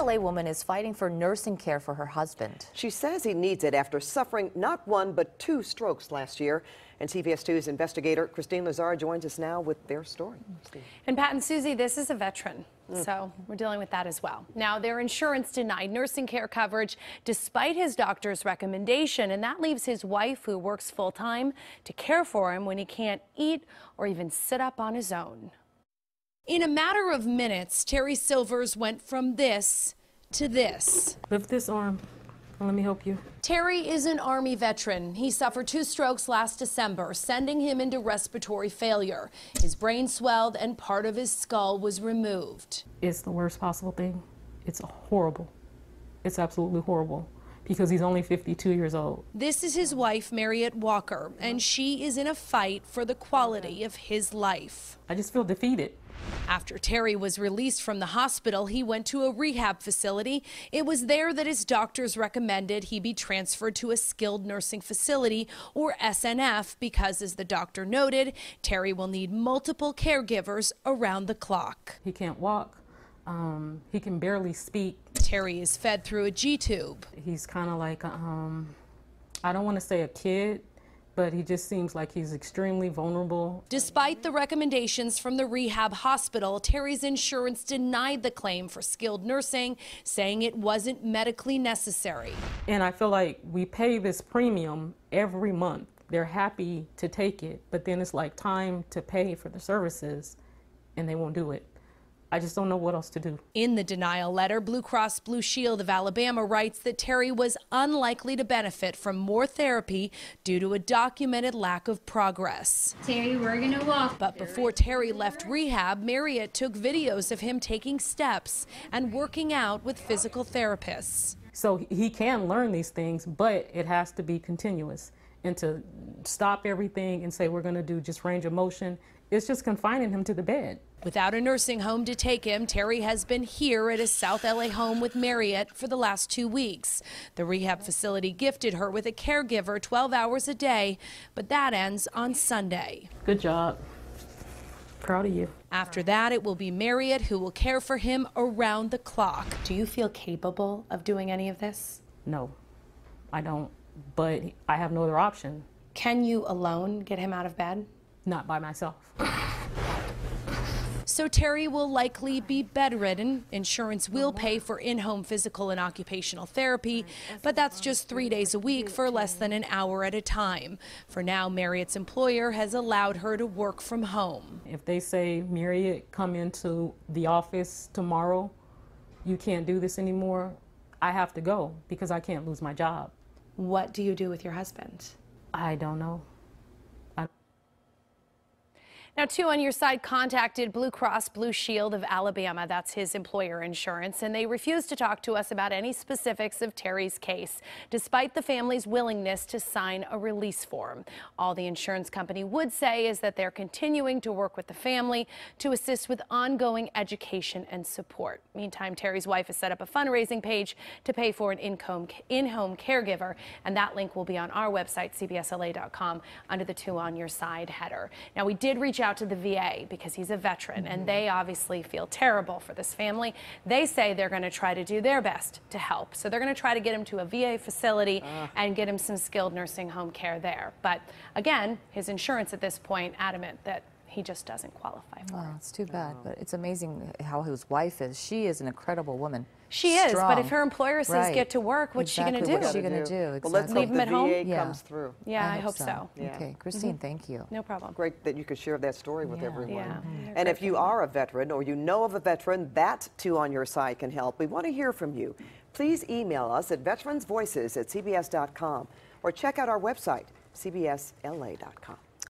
LA woman is fighting for nursing care for her husband. She says he needs it after suffering not one but two strokes last year. And CBS 2's investigator Christine Lazar joins us now with their story. And Pat and Susie, this is a veteran, so we're dealing with that as well. Now, their insurance denied nursing care coverage despite his doctor's recommendation, and that leaves his wife, who works full-time, to care for him when he can't eat or even sit up on his own. In a matter of minutes, Terry Silvers went from this to this. Lift this arm. Let me help you. Terry is an Army veteran. He suffered 2 strokes last December, sending him into respiratory failure. His brain swelled and part of his skull was removed. It's the worst possible thing. It's horrible. It's absolutely horrible because he's only 52 years old. This is his wife, Mariette Walker, and she is in a fight for the quality of his life. I just feel defeated. After Terry was released from the hospital, he went to a rehab facility. It was there that his doctors recommended he be transferred to a skilled nursing facility, or SNF, because, as the doctor noted, Terry will need multiple caregivers around the clock. He can't walk. He can barely speak. Terry is fed through a G-tube. He's kind of like, I don't want to say a kid, but he just seems like he's extremely vulnerable. Despite the recommendations from the rehab hospital, Terry's insurance denied the claim for skilled nursing, saying it wasn't medically necessary. And I feel like we pay this premium every month. They're happy to take it, but then it's like time to pay for the services, and they won't do it. I just don't know what else to do. In the denial letter, Blue Cross Blue Shield of Alabama writes that Terry was unlikely to benefit from more therapy due to a documented lack of progress. Terry, we're gonna walk. But before Terry left rehab, Mariette took videos of him taking steps and working out with physical therapists. So he can learn these things, but it has to be continuous. And to stop everything and say we're going to do just range of motion, it's just confining him to the bed. Without a nursing home to take him, Terry has been here at his South LA home with Mariette for the last 2 weeks. The rehab facility gifted her with a caregiver 12 hours a day, but that ends on Sunday. Good job. Proud of you. After that, it will be Mariette who will care for him around the clock. Do you feel capable of doing any of this? No, I don't, but I have no other option. Can you alone get him out of bed? Not by myself. So Terry will likely be bedridden. Insurance will pay for in-home physical and occupational therapy, but that's just 3 days a week for less than an hour at a time. For now, Mariette's employer has allowed her to work from home. If they say, Mariette, come into the office tomorrow, you can't do this anymore, I have to go because I can't lose my job. What do you do with your husband? I don't know. Now, 2 on Your Side contacted Blue Cross Blue Shield of Alabama, that's his employer insurance, and they refused to talk to us about any specifics of Terry's case, despite the family's willingness to sign a release form. All the insurance company would say is that they're continuing to work with the family to assist with ongoing education and support. Meantime, Terry's wife has set up a fundraising page to pay for an in-home caregiver, and that link will be on our website, cbsla.com, under the 2 on Your Side header. Now, we did reach out to the VA because he's a veteran, and they obviously feel terrible for this family. They say they're going to try to do their best to help. So they're going to try to get him to a VA facility and get him some skilled nursing home care there. But again, his insurance at this point adamant that he just doesn't qualify for it. It's too bad, but it's amazing how his wife is. She is an incredible woman. She is, but if her employer says get to work, what's she going to do? What's she going to do? Well, let's leave him at home. VA comes through. Yeah, I hope so. Okay, Christine, thank you. No problem. Great that you could share that story with everyone. Yeah. And if you are a veteran or you know of a veteran that 2 on Your Side can help, we want to hear from you. Please email us at veteransvoices@cbs.com or check out our website, cbsla.com.